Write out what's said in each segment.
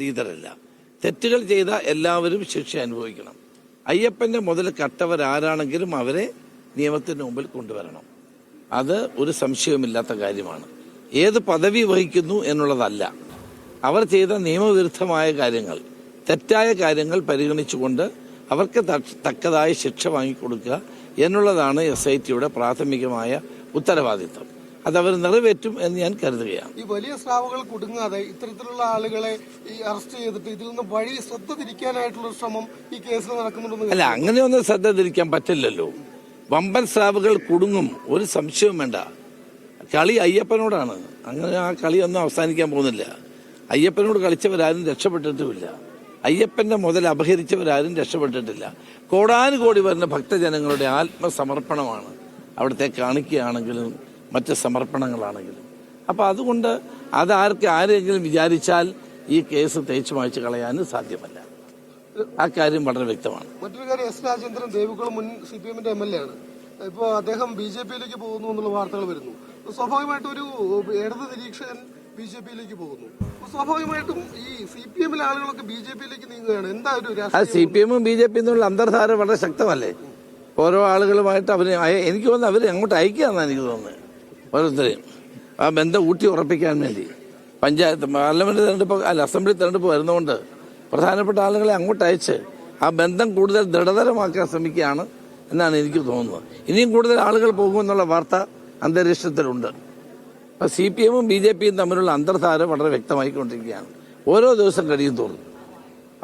അതീതരല്ല. തെറ്റുകൾ ചെയ്ത എല്ലാവരും ശിക്ഷ അനുഭവിക്കണം. അയ്യപ്പന്റെ മുതൽ കട്ടവരാരാണെങ്കിലും അവരെ നിയമത്തിന് മുമ്പിൽ കൊണ്ടുവരണം. അത് ഒരു സംശയവുമില്ലാത്ത കാര്യമാണ്. ഏത് പദവി വഹിക്കുന്നു എന്നുള്ളതല്ല, അവർ ചെയ്ത നിയമവിരുദ്ധമായ കാര്യങ്ങൾ, തെറ്റായ കാര്യങ്ങൾ പരിഗണിച്ചുകൊണ്ട് അവർക്ക് തക്കതായ ശിക്ഷ വാങ്ങിക്കൊടുക്കുക എന്നുള്ളതാണ് SITയുടെ പ്രാഥമികമായ ഉത്തരവാദിത്വം. അതവർ നിറവേറ്റും എന്ന് ഞാൻ കരുതുകയാണ്. ഈ വലിയ സ്രാവുകൾ കുടുങ്ങാതെ ഇത്തരത്തിലുള്ള ആളുകളെ അറസ്റ്റ് ചെയ്തിട്ട് ഇതിൽ നിന്ന് വഴി ശ്രദ്ധ തിരിക്കാനായിട്ടുള്ള ശ്രമം ഈ കേസിൽ നടക്കുന്നുണ്ടെന്ന് അല്ല, അങ്ങനെയൊന്നും ശ്രദ്ധ തിരിക്കാൻ പറ്റില്ലല്ലോ. വമ്പൻ സ്രാവുകൾ കുടുങ്ങും, ഒരു സംശയവും വേണ്ട. കളി അയ്യപ്പനോടാണ്. അങ്ങനെ ആ കളിയൊന്നും അവസാനിക്കാൻ പോകുന്നില്ല. അയ്യപ്പനോട് കളിച്ചവരാരും രക്ഷപ്പെട്ടിട്ടുമില്ല. അയ്യപ്പന്റെ മുതൽ അപഹരിച്ചവരാരും രക്ഷപ്പെട്ടിട്ടില്ല. കോടാനുകോടി വരുന്ന ഭക്തജനങ്ങളുടെ ആത്മസമർപ്പണമാണ് അവിടുത്തെ കാണിക്കുകയാണെങ്കിലും മറ്റ് സമർപ്പണങ്ങളാണെങ്കിലും. അപ്പൊ അതുകൊണ്ട് ആരെങ്കിലും വിചാരിച്ചാൽ ഈ കേസ് തേച്ചു മായ്ച്ചു കളയാനും സാധ്യമല്ല. ആ കാര്യം വളരെ വ്യക്തമാണ്. മറ്റൊരു കാര്യം, S. രാജേന്ദ്രൻ ദേവികുളം മുൻ CPMന്റെ MLA ആണ്. ഇപ്പോൾ അദ്ദേഹം BJPയിലേക്ക് പോകുന്നു എന്നുള്ള വാർത്തകൾ വരുന്നു. സ്വാഭാവികമായിട്ടും ഒരു ഇടത് നിരീക്ഷകൻ BJPയിലേക്ക് പോകുന്നു. സ്വാഭാവികമായിട്ടും ഈ CPMലെ ആളുകളൊക്കെ BJPയിലേക്ക് നീങ്ങുകയാണ്. എന്താ ഒരു CPMും BJPയും തമ്മിലുള്ള അന്തർധാര വളരെ ശക്തമല്ലേ? ഓരോ ആളുകളുമായിട്ട് എനിക്ക് തോന്നുന്നു അവര് അങ്ങോട്ട് അയക്കുകയാണെന്നാണ് എനിക്ക് തോന്നുന്നത്. ഓരോരുത്തരെയും ആ ബന്ധം ഊട്ടി ഉറപ്പിക്കാൻ വേണ്ടി പാർലമെന്റ് തെരഞ്ഞെടുപ്പ് അസംബ്ലി തെരഞ്ഞെടുപ്പ് വരുന്നതുകൊണ്ട് പ്രധാനപ്പെട്ട ആളുകളെ അങ്ങോട്ട് അയച്ച് ആ ബന്ധം കൂടുതൽ ദൃഢതരമാക്കാൻ ശ്രമിക്കുകയാണ് എന്നാണ് എനിക്ക് തോന്നുന്നത്. ഇനിയും കൂടുതൽ ആളുകൾ പോകുമെന്നുള്ള വാർത്ത അന്തരീക്ഷത്തിലുണ്ട്. അപ്പൊ CPMും BJPയും തമ്മിലുള്ള അന്തർധാര വളരെ വ്യക്തമായിക്കൊണ്ടിരിക്കുകയാണ് ഓരോ ദിവസം കഴിയും തോറും.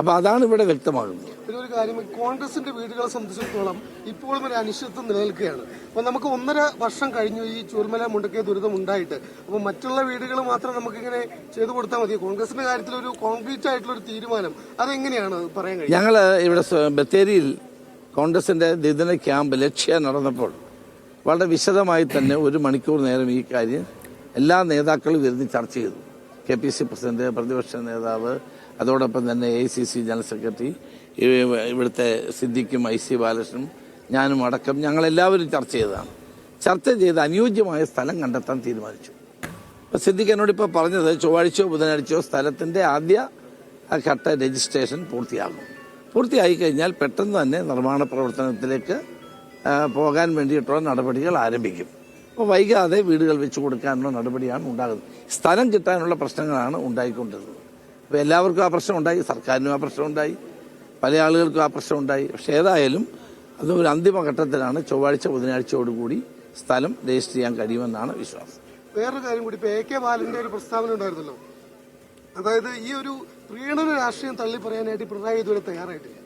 അപ്പൊ അതാണ് ഇവിടെ വ്യക്തമാകുന്നത്. ഒരു കാര്യം, കോൺഗ്രസിന്റെ വീടുകളെ സംബന്ധിച്ചിടത്തോളം ഇപ്പോഴും ഒരു അനിശ്ചിതത്വം നിലനിൽക്കുകയാണ്. അപ്പൊ നമുക്ക് 1.5 വർഷം കഴിഞ്ഞു ഈ ചൂർമല മുണ്ടക്കൈ ദുരിതം ഉണ്ടായിട്ട്. അപ്പൊ മറ്റുള്ള വീടുകൾ മാത്രം നമുക്കിങ്ങനെ ചെയ്തു കൊടുത്താൽ മതി. കോൺഗ്രസിന്റെ കാര്യത്തിൽ ഒരു കോൺക്രീറ്റ് ആയിട്ടുള്ള ഒരു തീരുമാനം അതെങ്ങനെയാണ് പറയാൻ കഴിയും? ഞങ്ങള് ഇവിടെ ബത്തേരിയിൽ കോൺഗ്രസിന്റെ ദ്വിദിന ക്യാമ്പ് ലക്ഷ്യ നടന്നപ്പോൾ വളരെ വിശദമായി തന്നെ 1 മണിക്കൂർ നേരം ഈ കാര്യം എല്ലാ നേതാക്കളും ഇരുന്ന് ചർച്ച ചെയ്തു. KPC പ്രസിഡന്റ്, പ്രതിപക്ഷ നേതാവ്, അതോടൊപ്പം തന്നെ AICC ജനറൽ സെക്രട്ടറി, ഇവിടുത്തെ സിദ്ദിഖും IC ബാലകൃഷ്ണനും ഞാനും അടക്കം ഞങ്ങളെല്ലാവരും ചർച്ച ചെയ്തതാണ്. ചർച്ച ചെയ്ത് അനുയോജ്യമായ സ്ഥലം കണ്ടെത്താൻ തീരുമാനിച്ചു. അപ്പോൾ സിദ്ദിഖ് എന്നോടിപ്പോൾ പറഞ്ഞത് ചൊവ്വാഴ്ചയോ ബുധനാഴ്ചയോ സ്ഥലത്തിന്റെ ആദ്യ ഘട്ട രജിസ്ട്രേഷൻ പൂർത്തിയായി കഴിഞ്ഞാൽ പെട്ടെന്ന് തന്നെ നിർമ്മാണ പ്രവർത്തനത്തിലേക്ക് പോകാൻ വേണ്ടിയിട്ടുള്ള നടപടികൾ ആരംഭിക്കും. അപ്പോൾ വൈകാതെ വീടുകൾ വെച്ചു കൊടുക്കാനുള്ള നടപടിയാണ് ഉണ്ടാകുന്നത്. സ്ഥലം കിട്ടാനുള്ള പ്രശ്നങ്ങളാണ് ഉണ്ടായിക്കൊണ്ടിരുന്നത്. അപ്പോൾ എല്ലാവർക്കും ആ പ്രശ്നം ഉണ്ടായി, സർക്കാരിനും ആ പ്രശ്നം ഉണ്ടായി, പല ആളുകൾക്കും ആ പ്രശ്നം ഉണ്ടായി. പക്ഷെ ഏതായാലും അത് ഒരു അന്തിമഘട്ടത്തിലാണ്. ചൊവ്വാഴ്ച ബുധനാഴ്ചയോടുകൂടി സ്ഥലം രജിസ്റ്റർ ചെയ്യാൻ കഴിയുമെന്നാണ് വിശ്വാസം. വേറൊരു കാര്യം കൂടി, ഇപ്പോൾ AK ബാലന്റെ ഒരു പ്രസ്താവന ഉണ്ടായിരുന്നല്ലോ. അതായത് ഈ ഒരു പ്രീണന രാഷ്ട്രീയം തള്ളി പറയാനായിട്ട് പിണറായി ഇതുവരെ തയ്യാറായിട്ടില്ല.